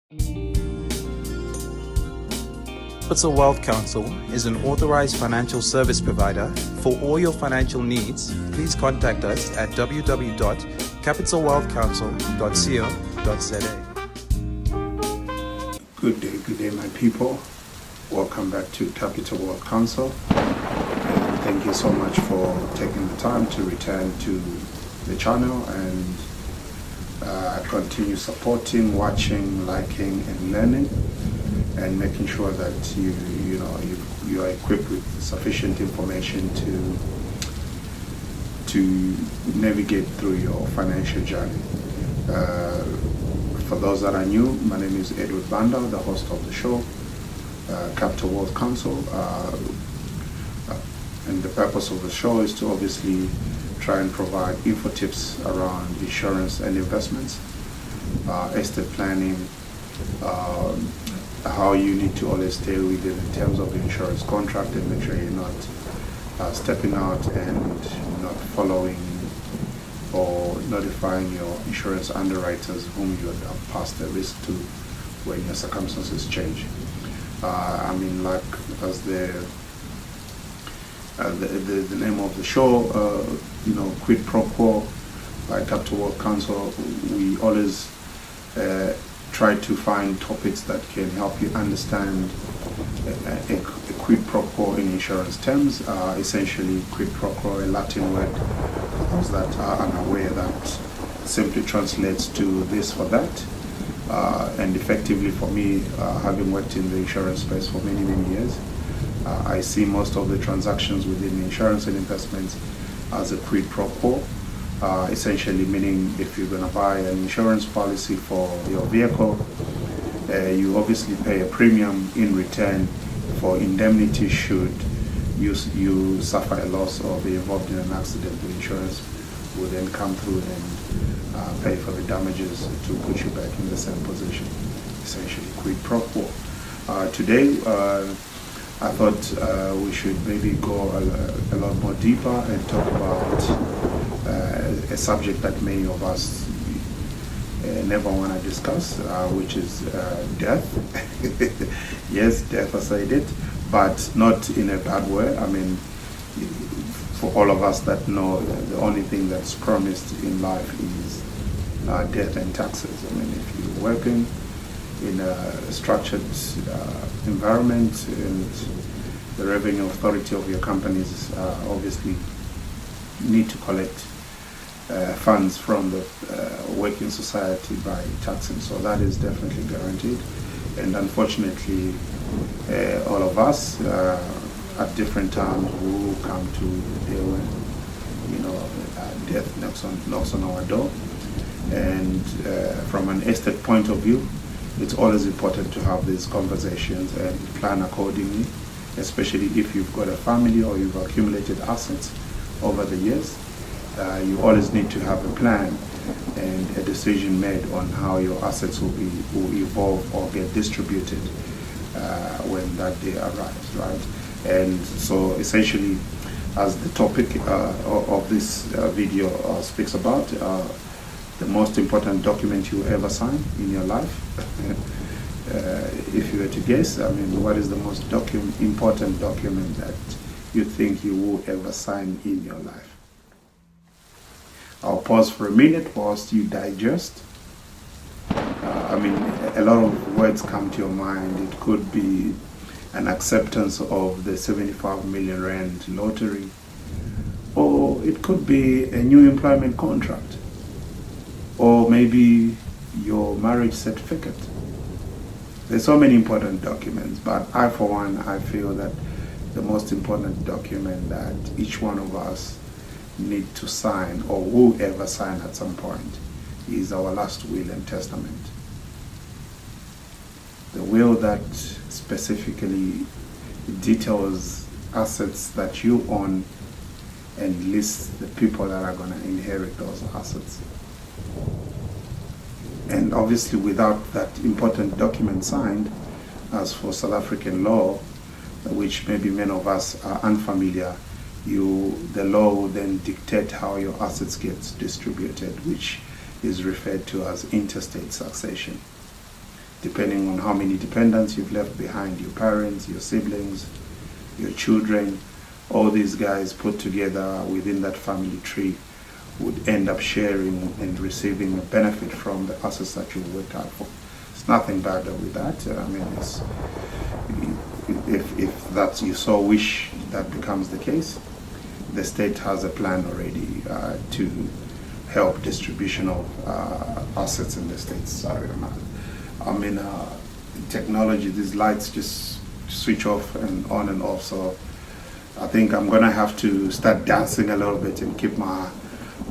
Capital Wealth Counsel is an authorized financial service provider. For all your financial needs, please contact us at www.capitalwealthcounsel.co.za. Good day, my people. Welcome back to Capital Wealth Counsel. And thank you so much for taking the time to return to the channel and continue supporting, watching, liking, and learning, and making sure that you are equipped with sufficient information to navigate through your financial journey. For those that are new, my name is Edward Banda, the host of the show, Capital Wealth Counsel, and the purpose of the show is to obviously try and provide info tips around insurance and investments, estate planning, how you need to always stay within in terms of the insurance contract and make sure you're not stepping out and not following or notifying your insurance underwriters whom you have passed the risk to when your circumstances change. Like as the name of the show, quid pro quo by Capital Wealth Counsel, we always try to find topics that can help you understand a quid pro quo in insurance terms. Essentially, quid pro quo, a Latin word for those that are unaware, that simply translates to this for that. And effectively for me, having worked in the insurance space for many years, I see most of the transactions within insurance and investments as a quid pro quo. Essentially meaning if you're going to buy an insurance policy for your vehicle, you obviously pay a premium in return for indemnity should you suffer a loss or be involved in an accident. The insurance will then come through and pay for the damages to put you back in the same position. Essentially quid pro quo. Today I thought we should maybe go a lot more deeper and talk about a subject that many of us never want to discuss, which is death. Yes, death, as I did, but not in a bad way. I mean, for all of us that know, the only thing that's promised in life is death and taxes. I mean, if you're working in a structured environment and the revenue authority of your companies obviously need to collect funds from the working society by taxing, so that is definitely guaranteed. And unfortunately, all of us at different times will come to the day when death knocks on our door. And from an estate point of view, it's always important to have these conversations and plan accordingly, especially if you've got a family or you've accumulated assets over the years. You always need to have a plan and a decision made on how your assets will evolve or get distributed when that day arrives, right? And so essentially, as the topic of this video speaks about, the most important document you ever sign in your life. If you were to guess, I mean, what is the most important document that you think you will ever sign in your life? I'll pause for a minute whilst you digest. A lot of words come to your mind. It could be an acceptance of the 75 million rand lottery, or it could be a new employment contract, or maybe your marriage certificate. There's so many important documents, but I, for one, I feel that the most important document that each one of us need to sign, or will ever sign at some point, is our last will and testament. The will that specifically details assets that you own and lists the people that are going to inherit those assets. And obviously without that important document signed, as for South African law, which maybe many of us are unfamiliar, the law will then dictate how your assets get distributed, which is referred to as intestate succession. depending on how many dependents you've left behind, your parents, your siblings, your children, all these guys put together within that family tree would end up sharing and receiving a benefit from the assets that you worked hard for. There's nothing bad with that. I mean, if that you so wish that becomes the case, the state has a plan already to help distribution of assets in the state. Sorry, I mean, technology, these lights just switch off and on and off. So I think I'm gonna have to start dancing a little bit and keep my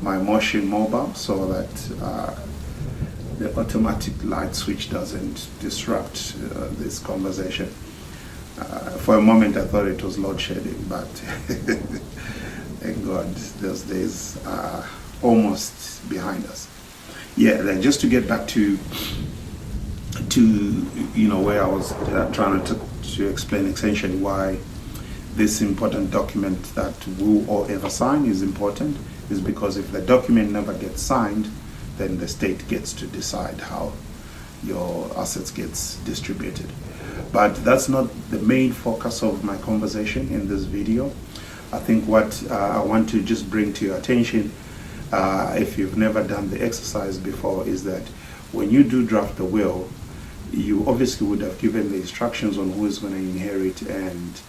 motion mobile so that the automatic light switch doesn't disrupt this conversation. For a moment I thought it was load shedding, but thank God those days are almost behind us. Yeah, then just to get back to where I was trying to explain essentially why this important document that we'll all ever sign is important, is because if the document never gets signed, then the state gets to decide how your assets gets distributed. But that's not the main focus of my conversation in this video. I think what I want to just bring to your attention, if you've never done the exercise before, is that when you do draft the will, you obviously would have given the instructions on who is going to inherit and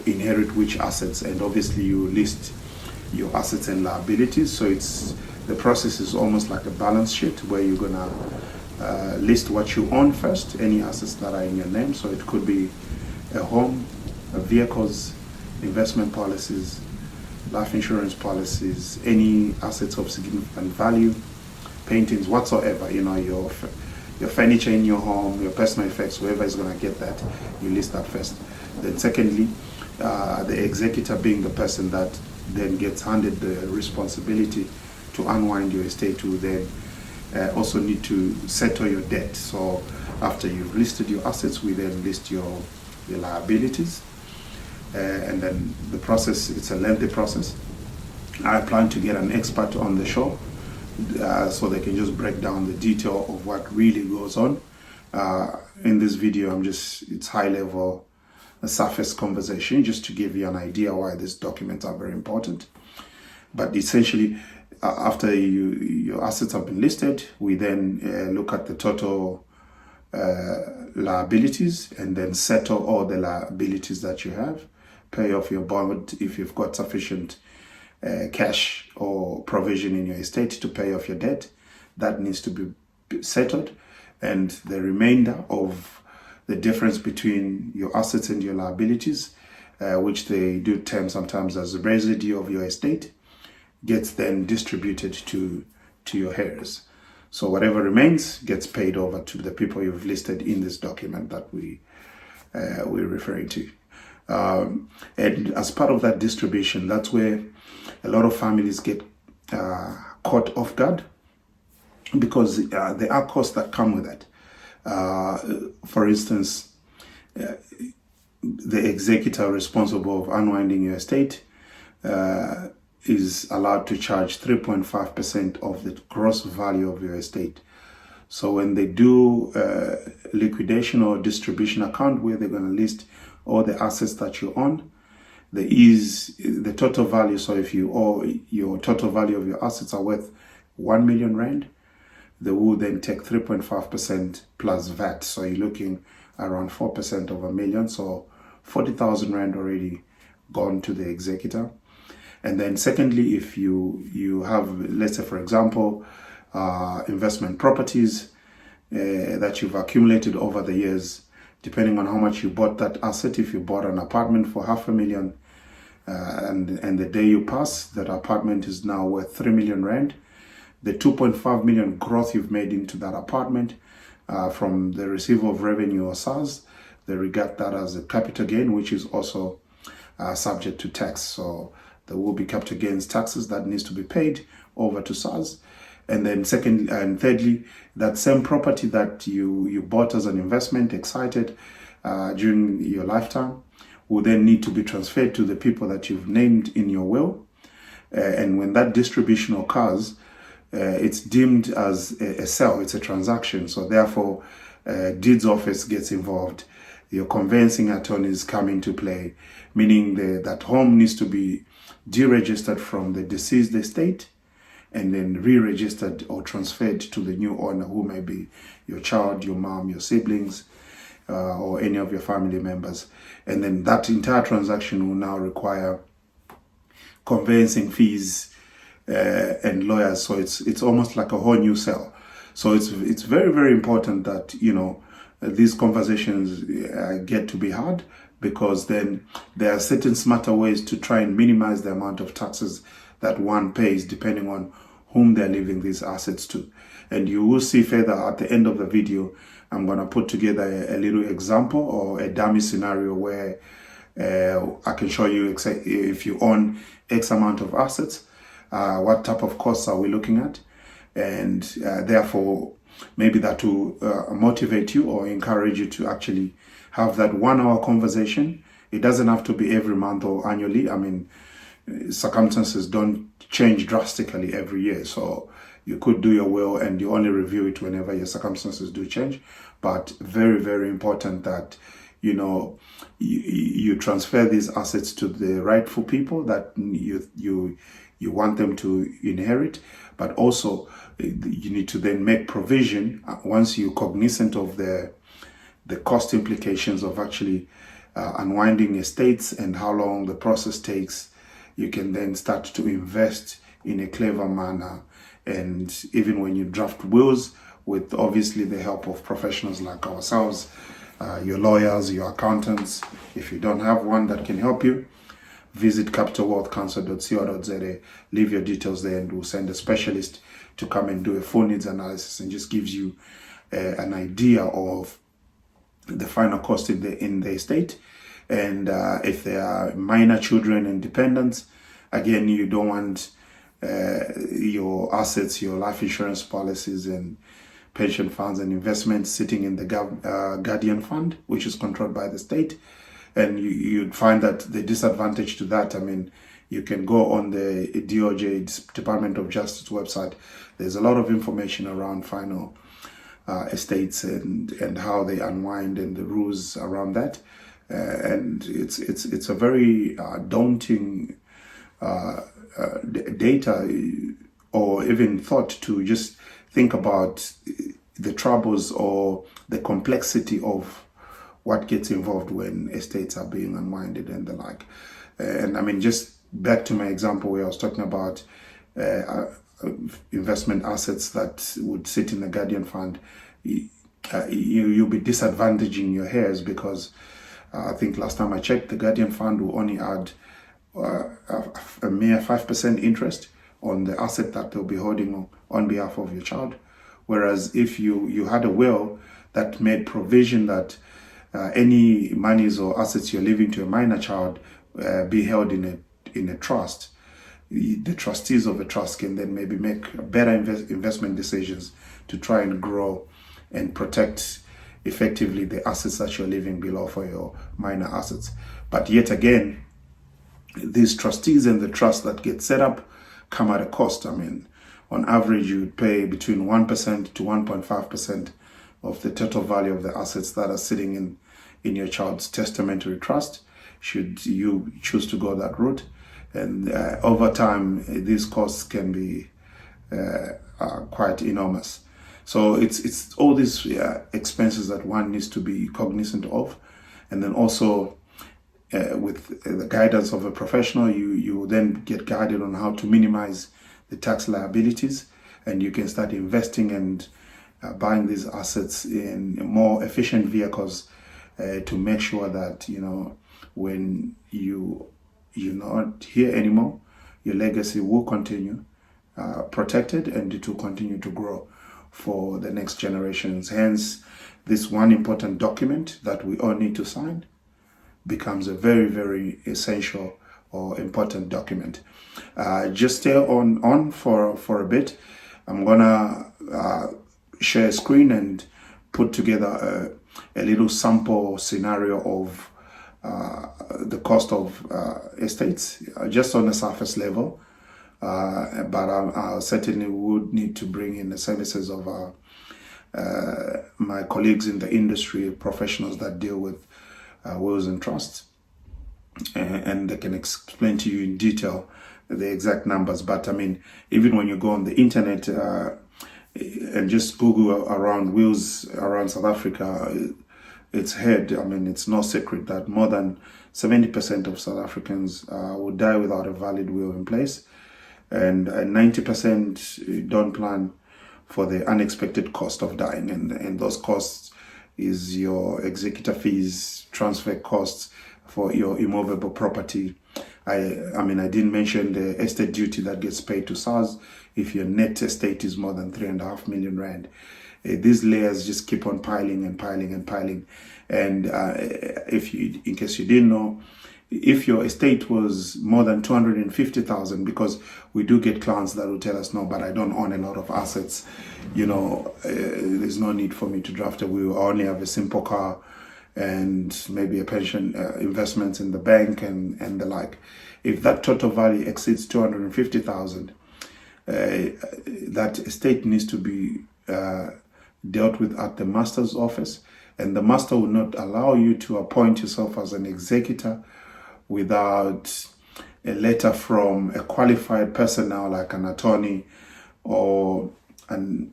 inherit which assets, and obviously you list your assets and liabilities. So the process is almost like a balance sheet where you're going to list what you own first, any assets that are in your name. So it could be a home, vehicles, investment policies, life insurance policies, any assets of significant value, paintings, whatsoever, your furniture in your home, your personal effects, whoever is going to get that, you list that first. Then secondly, the executor being the person that then gets handed the responsibility to unwind your estate, to then also need to settle your debt. So after you've listed your assets, we then list your liabilities. And then the process, it's a lengthy process. I plan to get an expert on the show so they can just break down the detail of what really goes on. In this video, it's high level, a surface conversation, just to give you an idea why these documents are very important. But essentially, after your assets have been listed, we then look at the total liabilities and then settle all the liabilities that you have, pay off your bond if you've got sufficient cash or provision in your estate to pay off your debt. That needs to be settled, and the remainder of the difference between your assets and your liabilities, which they do term sometimes as the residue of your estate, gets then distributed to your heirs. So whatever remains gets paid over to the people you've listed in this document that we're referring to. And as part of that distribution, that's where a lot of families get caught off guard, because there are costs that come with that. For instance, the executor responsible of unwinding your estate is allowed to charge 3.5% of the gross value of your estate. So when they do liquidation or distribution account where they're going to list all the assets that you own, there is the total value. So if your total value of your assets are worth 1 million rand, they will then take 3.5% plus VAT. So you're looking around 4% of a million. So 40,000 rand already gone to the executor. And then secondly, if you have, let's say for example, investment properties that you've accumulated over the years, depending on how much you bought that asset. If you bought an apartment for 500,000 and the day you pass, that apartment is now worth 3 million rand, the 2.5 million growth you've made into that apartment from the receipt of revenue or SARS, they regard that as a capital gain, which is also subject to tax. So there will be capital gains taxes that needs to be paid over to SARS. And then secondly and thirdly, that same property that you bought as an investment, excited during your lifetime, will then need to be transferred to the people that you've named in your will. And when that distribution occurs, it's deemed as a sale, it's a transaction. So therefore, deeds office gets involved. Your conveyancing attorneys come into play, meaning that home needs to be deregistered from the deceased estate and then re-registered or transferred to the new owner, who may be your child, your mom, your siblings, or any of your family members. And then that entire transaction will now require conveyancing fees and lawyers. So it's almost like a whole new sale. So it's very, very important that, these conversations get to be had, because then there are certain smarter ways to try and minimize the amount of taxes that one pays depending on whom they're leaving these assets to. And you will see further at the end of the video, I'm going to put together a little example or a dummy scenario where I can show you if you own X amount of assets, what type of costs are we looking at, and therefore maybe that will motivate you or encourage you to actually have that 1 hour conversation. It doesn't have to be every month or annually. I mean, circumstances don't change drastically every year. So you could do your will and you only review it whenever your circumstances do change. But very, very important that, you transfer these assets to the rightful people that you want them to inherit. But also you need to then make provision once you're cognizant of the cost implications of actually unwinding estates and how long the process takes. You can then start to invest in a clever manner. And even when you draft wills, with obviously the help of professionals like ourselves, your lawyers, your accountants, if you don't have one that can help you, visit capitalwealthcounsel.co.za, leave your details there, and we'll send a specialist to come and do a full needs analysis and just gives you an idea of the final cost in the estate. And if there are minor children and dependents, again, you don't want your assets, your life insurance policies and pension funds and investments sitting in the guardian fund, which is controlled by the state. And you'd find that the disadvantage to that, I mean, you can go on the DOJ, Department of Justice website. There's a lot of information around final estates and how they unwind and the rules around that. And it's a very daunting data or even thought to just think about the troubles or the complexity of what gets involved when estates are being unwinded and the like. And I mean, just back to my example where I was talking about investment assets that would sit in the guardian fund, you'll be disadvantaging your heirs because I think last time I checked, the guardian fund will only add a mere 5% interest on the asset that they'll be holding on behalf of your child. Whereas if you had a will that made provision that any monies or assets you're leaving to a minor child be held in a trust, the trustees of a trust can then maybe make better investment decisions to try and grow and protect effectively the assets that you're leaving below for your minor assets. But yet again, these trustees and the trust that get set up come at a cost. I mean, on average, you would pay between 1% to 1.5% of the total value of the assets that are sitting in your child's testamentary trust, should you choose to go that route. And over time, these costs can be quite enormous. So it's all these expenses that one needs to be cognizant of. And then also with the guidance of a professional, you then get guided on how to minimize the tax liabilities, and you can start investing and buying these assets in more efficient vehicles to make sure that, when you're not here anymore, your legacy will continue protected, and it will continue to grow for the next generations. Hence, this one important document that we all need to sign becomes a very, very essential or important document. Just stay on for a bit. I'm gonna share a screen and put together a little sample scenario of the cost of estates, just on a surface level, but I certainly would need to bring in the services of my colleagues in the industry, professionals that deal with wills and trusts, and they can explain to you in detail the exact numbers. But I mean, even when you go on the internet and just Google around wills around South Africa, it's heard. I mean, it's no secret that more than 70% of South Africans would die without a valid will in place, and 90% don't plan for the unexpected cost of dying, and those costs is your executor fees, transfer costs for your immovable property. I mean, I didn't mention the estate duty that gets paid to SARS if your net estate is more than 3.5 million rand. These layers just keep on piling and piling and piling. And if you, in case you didn't know, if your estate was more than 250,000, because we do get clients that will tell us, no, but I don't own a lot of assets, you know, there's no need for me to draft a will. I only have a simple car and maybe a pension, investments in the bank and the like. If that total value exceeds 250,000, that estate needs to be dealt with at the master's office, and the master will not allow you to appoint yourself as an executor without a letter from a qualified personnel like an attorney or an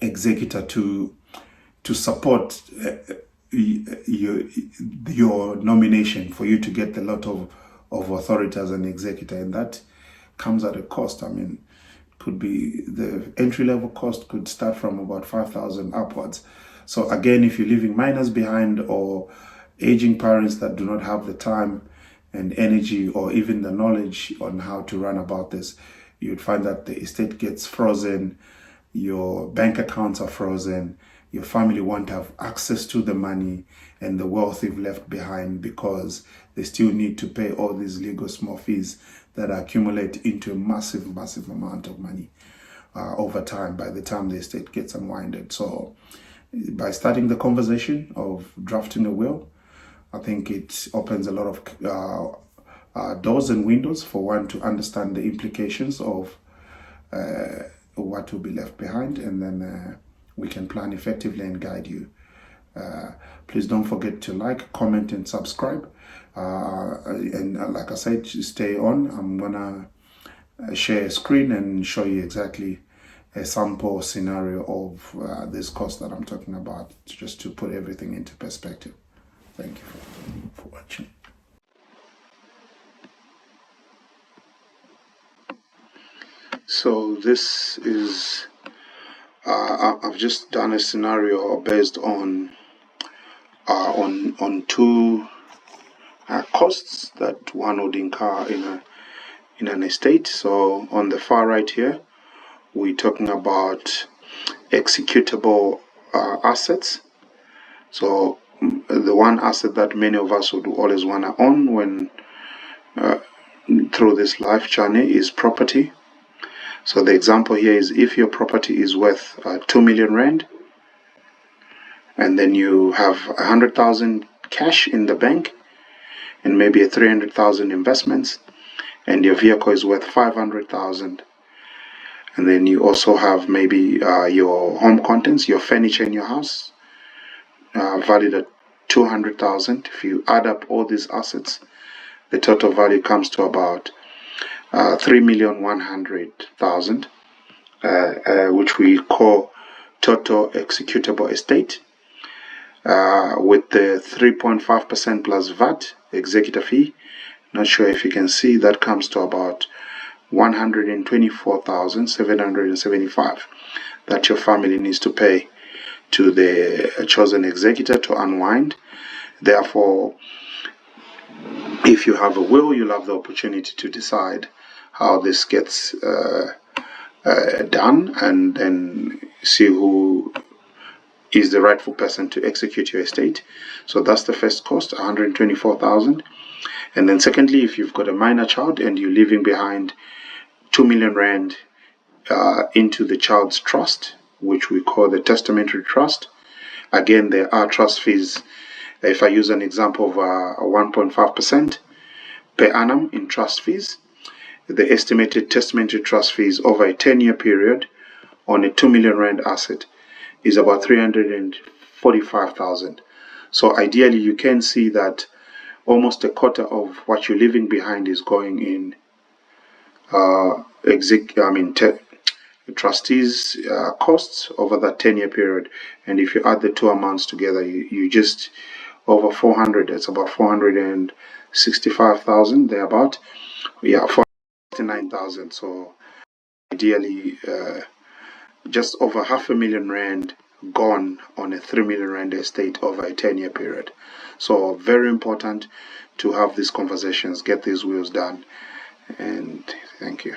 executor to support your nomination for you to get the lot of authority as an executor, and that comes at a cost. I mean, could be the entry-level cost could start from about 5,000 upwards. So again, if you're leaving minors behind or aging parents that do not have the time and energy or even the knowledge on how to run about this, you'd find that the estate gets frozen, your bank accounts are frozen, your family won't have access to the money and the wealth you've left behind, because they still need to pay all these legal small fees that accumulate into a massive amount of money over time by the time the estate gets unwinded. So by starting the conversation of drafting a will, I think it opens a lot of doors and windows for one to understand the implications of what will be left behind, and then we can plan effectively and guide you. Please don't forget to like, comment, and subscribe. And like I said, stay on. I'm gonna share a screen and show you exactly a sample scenario of this cost that I'm talking about, just to put everything into perspective. Thank you for watching. So this is, I've just done a scenario based on two costs that one would incur in an estate. So on the far right here, we're talking about executable assets. So the one asset that many of us would always want to own when through this life journey is property. So the example here is if your property is worth 2 million rand, and then you have 100,000 cash in the bank and maybe a 300,000 investments, and your vehicle is worth 500,000, and then you also have maybe your home contents, your furniture in your house, valued at 200,000. If you add up all these assets, the total value comes to about 3,100,000, which we call total executable estate, with the 3.5% plus VAT executor fee. Not sure if you can see, that comes to about 124,775 that your family needs to pay to the chosen executor to unwind. Therefore, if you have a will, you'll have the opportunity to decide how this gets done, and then see who is the rightful person to execute your estate. So that's the first cost, 124,000. And then secondly, if you've got a minor child and you're leaving behind 2 million rand into the child's trust, which we call the testamentary trust. Again, there are trust fees. If I use an example of 1.5% per annum in trust fees, the estimated testamentary trust fees over a 10-year period on a 2 million rand asset is about 345,000. So ideally, you can see that almost a quarter of what you're leaving behind is going in trustees' costs over that 10-year period. And if you add the two amounts together, you just over 400. It's about 465,000 thereabout. Yeah, 469,000. So ideally, just over 500,000 rand gone on a 3 million rand estate over a 10-year period. So very important to have these conversations, get these wills done. And thank you.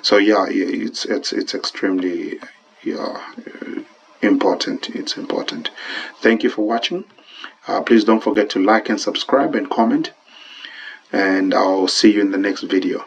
So it's extremely important. It's important. Thank you for watching. Please don't forget to like and subscribe and comment, and I'll see you in the next video.